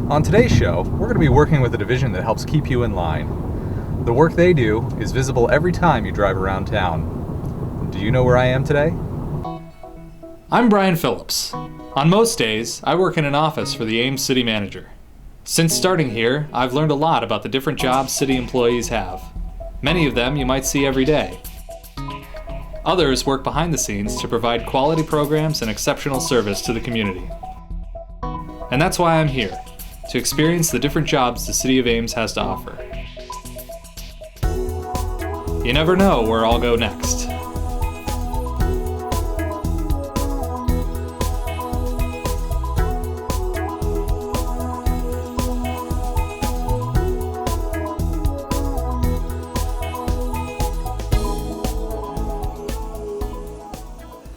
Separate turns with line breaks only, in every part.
On today's show, we're going to be working with a division that helps keep you in line. The work they do is visible every time you drive around town. Do you know where I am today?
I'm Brian Phillips. On most days, I work in an office for the Ames City Manager. Since starting here, I've learned a lot about the different jobs city employees have. Many of them you might see every day. Others work behind the scenes to provide quality programs and exceptional service to the community. And that's why I'm here, to experience the different jobs the City of Ames has to offer. You never know where I'll go next.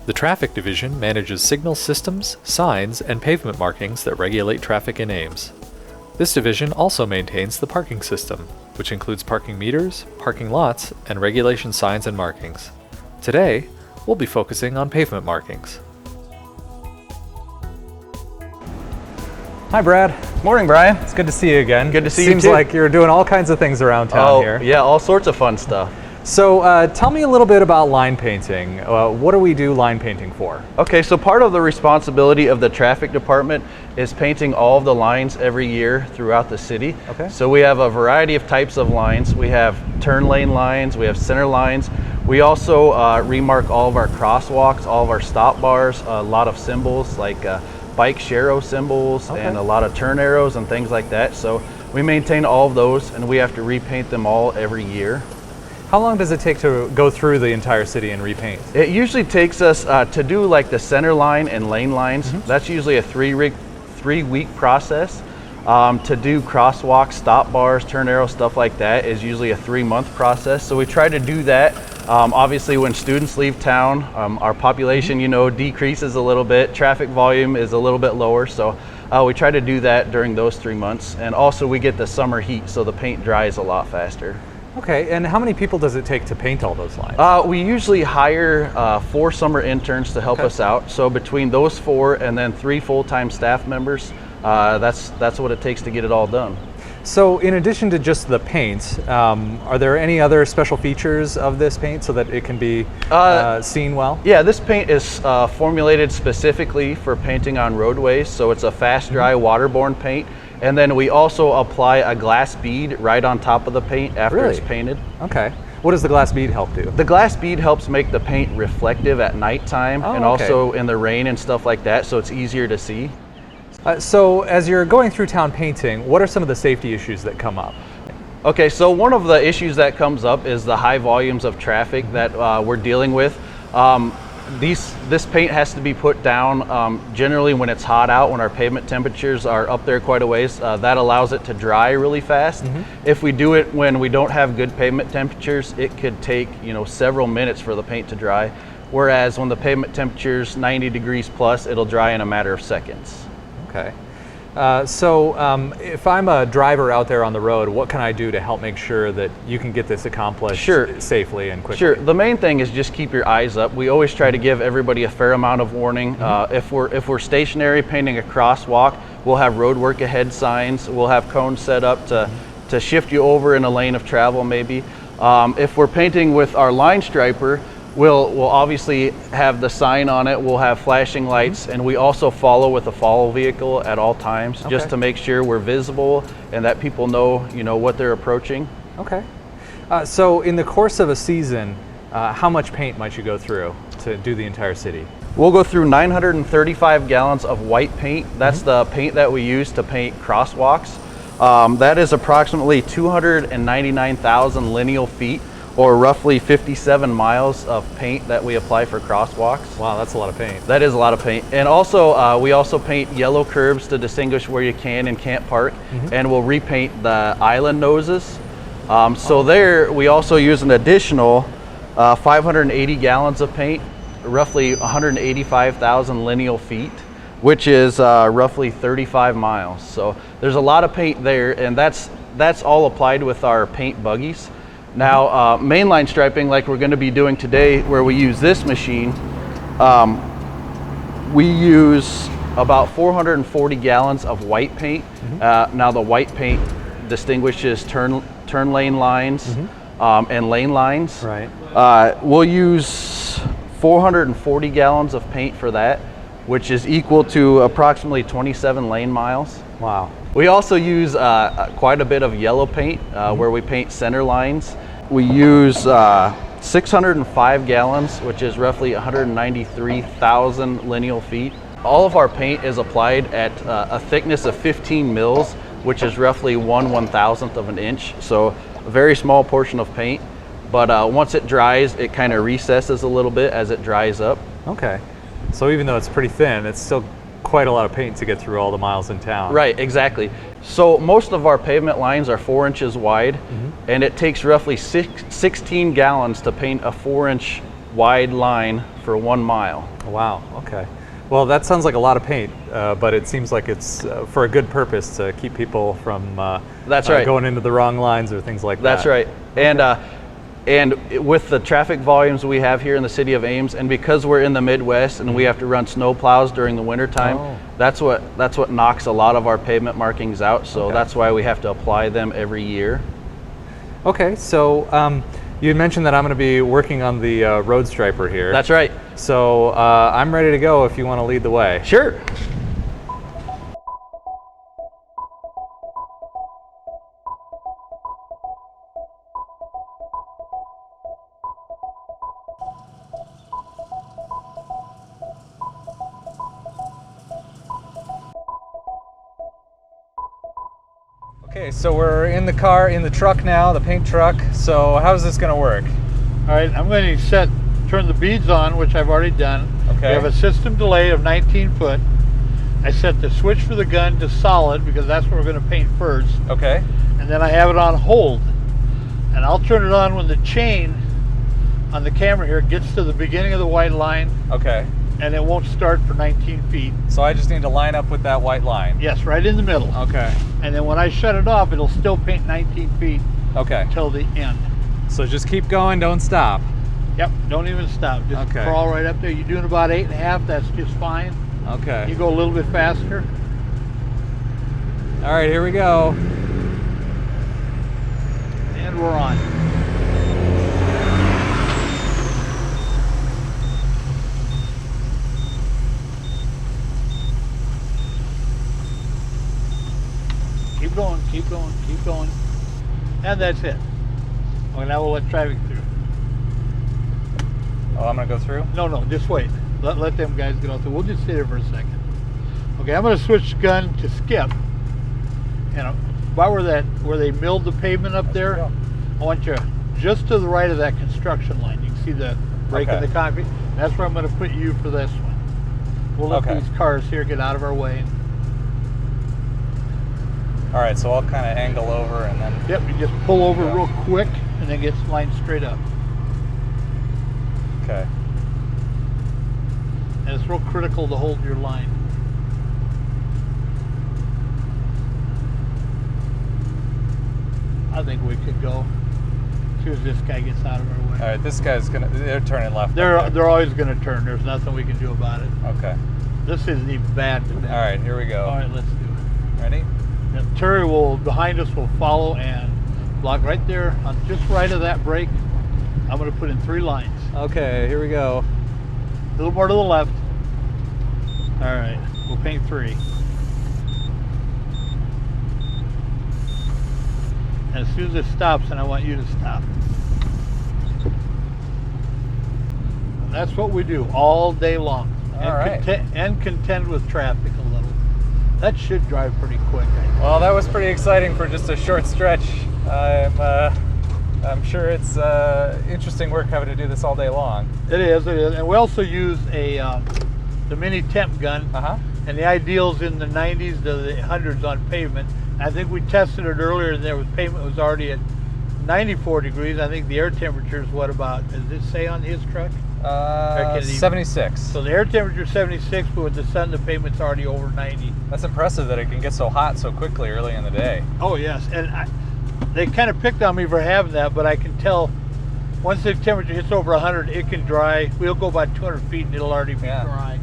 The Traffic Division manages signal systems, signs, and pavement markings that regulate traffic in Ames. This division also maintains the parking system, which includes parking meters, parking lots, and regulation signs and markings. Today, we'll be focusing on pavement markings. Hi, Brad.
Morning, Brian.
It's good to see you again.
Good to see you too.
Seems like you're doing all kinds of things around town here.
Yeah, all sorts of fun stuff.
So tell me a little bit about line painting. What do we do line painting for?
Okay, so part of the responsibility of the traffic department is painting all of the lines every year throughout the city.
Okay.
So we have a variety of types of lines. We have turn lane lines, we have center lines. We also remark all of our crosswalks, all of our stop bars, a lot of symbols like bike share symbols, and a lot of turn arrows and things like that. So we maintain all of those, and we have to repaint them all every year.
How long does it take to go through the entire city and repaint?
It usually takes us to do like the center line and lane lines. That's usually a three-week process. To do crosswalks, stop bars, turn arrows, stuff like that is usually a 3-month process. So we try to do that. Obviously, when students leave town, our population, decreases a little bit. Traffic volume is a little bit lower. So we try to do that during those 3 months. And also we get the summer heat, so the paint dries a lot faster.
Okay, and how many people does it take to paint all those lines?
We usually hire 4 summer interns to help us out. So between those 4 and then 3 full-time staff members, that's what it takes to get it all done.
So in addition to just the paint, are there any other special features of this paint so that it can be seen well?
Yeah, this paint is formulated specifically for painting on roadways. So it's a fast dry waterborne paint. And then we also apply a glass bead right on top of the paint after it's painted.
Okay. What does the glass bead help do?
The glass bead helps make the paint reflective at nighttime and also in the rain and stuff like that, so it's easier to see.
So as you're going through town painting, what are some of the safety issues that come up?
Okay, so one of the issues that comes up is the high volumes of traffic that we're dealing with. This paint has to be put down generally when it's hot out, when our pavement temperatures are up there quite a ways. That allows it to dry really fast. If we do it when we don't have good pavement temperatures, it could take several minutes for the paint to dry. Whereas when the pavement temperature's 90 degrees plus, it'll dry in a matter of seconds.
Okay. So if I'm a driver out there on the road, what can I do to help make sure that you can get this accomplished safely and quickly?
Sure. The main thing is just keep your eyes up. We always try to give everybody a fair amount of warning. If we're stationary painting a crosswalk, we'll have road work ahead signs. We'll have cones set up to shift you over in a lane of travel maybe. If we're painting with our line striper, we'll obviously have the sign on it, we'll have flashing lights, and we also follow with a follow vehicle at all times just to make sure we're visible and that people know what they're approaching.
Okay. So in the course of a season, how much paint might you go through to do the entire city?
We'll go through 935 gallons of white paint. That's the paint that we use to paint crosswalks. That is approximately 299,000 lineal feet, or roughly 57 miles of paint that we apply for crosswalks.
Wow, that's a lot of paint.
That is a lot of paint. And also, we also paint yellow curbs to distinguish where you can and can't park, and we'll repaint the island noses. There, we also use an additional 580 gallons of paint, roughly 185,000 lineal feet, which is roughly 35 miles. So there's a lot of paint there, and that's all applied with our paint buggies. Now, mainline striping, like we're going to be doing today, where we use this machine, we use about 440 gallons of white paint. Now the white paint distinguishes turn lane lines and lane lines.
Right.
We'll use 440 gallons of paint for that, which is equal to approximately 27 lane miles.
Wow.
We also use quite a bit of yellow paint where we paint center lines. We use 605 gallons, which is roughly 193,000 lineal feet. All of our paint is applied at a thickness of 15 mils, which is roughly 1/1000th of an inch. So a very small portion of paint, but once it dries, it kind of recesses a little bit as it dries up.
Okay. So even though it's pretty thin, it's still quite a lot of paint to get through all the miles in town.
Right, exactly. So most of our pavement lines are 4 inches wide, and it takes roughly 16 gallons to paint a 4-inch wide line for 1 mile.
Wow. Okay. Well, that sounds like a lot of paint, but it seems like it's for a good purpose to keep people from
That's right.
going into the wrong lines or things like
That's
that.
right. And with the traffic volumes we have here in the city of Ames, and because we're in the Midwest and we have to run snow plows during the winter time, that's what knocks a lot of our pavement markings out. So that's why we have to apply them every year.
Okay. So you had mentioned that I'm going to be working on the road striper here.
That's right.
So I'm ready to go if you want to lead the way.
Sure.
Okay, so we're in the truck now, the paint truck. So how's this going to work?
All right, I'm going to turn the beads on, which I've already done.
Okay.
We have a system delay of 19 foot. I set the switch for the gun to solid because that's what we're going to paint first.
Okay.
And then I have it on hold. And I'll turn it on when the chain on the camera here gets to the beginning of the white line,
Okay.
and it won't start for 19 feet.
So I just need to line up with that white line.
Yes, right in the middle.
Okay.
And then when I shut it off, it'll still paint 19 feet
Okay.
till the end.
So just keep going, don't stop.
Yep, don't even stop. Just
Okay.
crawl right up there. You're doing about 8.5, that's just fine.
Okay.
You go a little bit faster.
All right, here we go.
And we're on. Keep going, keep going, keep going. And that's it. Okay, now we'll let traffic through.
Oh, I'm gonna go through?
No, just wait. Let them guys get off. We'll just sit here for a second. Okay, I'm gonna switch gun to skip. And about where they milled the pavement up there, I want you just to the right of that construction line. You can see the break in
Okay.
the concrete. That's where I'm gonna put you for this one. We'll let
Okay.
these cars here get out of our way.
All right, so I'll kind of angle over and then.
Yep, you just pull over
Yeah.
real quick and then get lined straight up.
Okay.
And it's real critical to hold your line. I think we could go as soon as this guy gets out of our way.
All right, this guy's they're turning left.
They're always going to turn. There's nothing we can do about it.
Okay.
This isn't even bad today.
All right, here we go.
All right, let's do it.
Ready?
Now, Terry behind us will follow and block right there on just right of that break. I'm going to put in 3 lines.
Okay, here we go.
A little more to the left. All right, we'll paint 3. And as soon as it stops, then I want you to stop. And that's what we do all day long.
All right.
And contend with traffic a little. That should drive pretty quick, I think.
Well, that was pretty exciting for just a short stretch. I'm sure it's interesting work having to do this all day long.
It is. And we also use the mini temp gun. And the ideal's in the 90s to the 100s on pavement. I think we tested it earlier, and pavement was already at 94 degrees. I think the air temperature is what about? Does it say on his truck?
76.
So the air temperature is 76, but with the sun, the pavement's already over 90.
That's impressive that it can get so hot so quickly early in the day.
Oh yes, and they kind of picked on me for having that, but I can tell once the temperature hits over 100, it can dry. We'll go about 200 feet and it'll already be dry.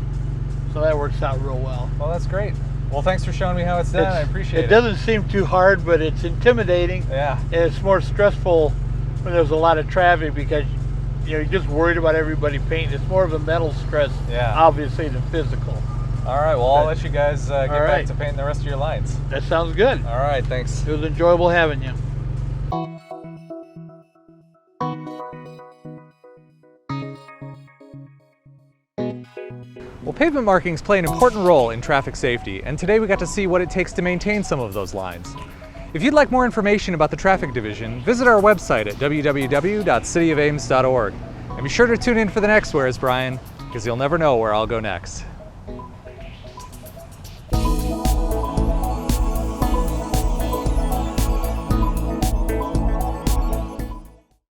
So that works out real well.
Well, that's great. Well, thanks for showing me how it's done. I appreciate it.
It doesn't seem too hard, but it's intimidating.
Yeah.
And it's more stressful when there's a lot of traffic because you're just worried about everybody painting. It's more of a mental stress, obviously, than physical.
All right, well, I'll let you guys get back to painting the rest of your lines.
That sounds good.
All right, thanks.
It was enjoyable having you.
Well, pavement markings play an important role in traffic safety, and today we got to see what it takes to maintain some of those lines. If you'd like more information about the traffic division, visit our website at www.cityofames.org. And be sure to tune in for the next Where's Brian, because you'll never know where I'll go next.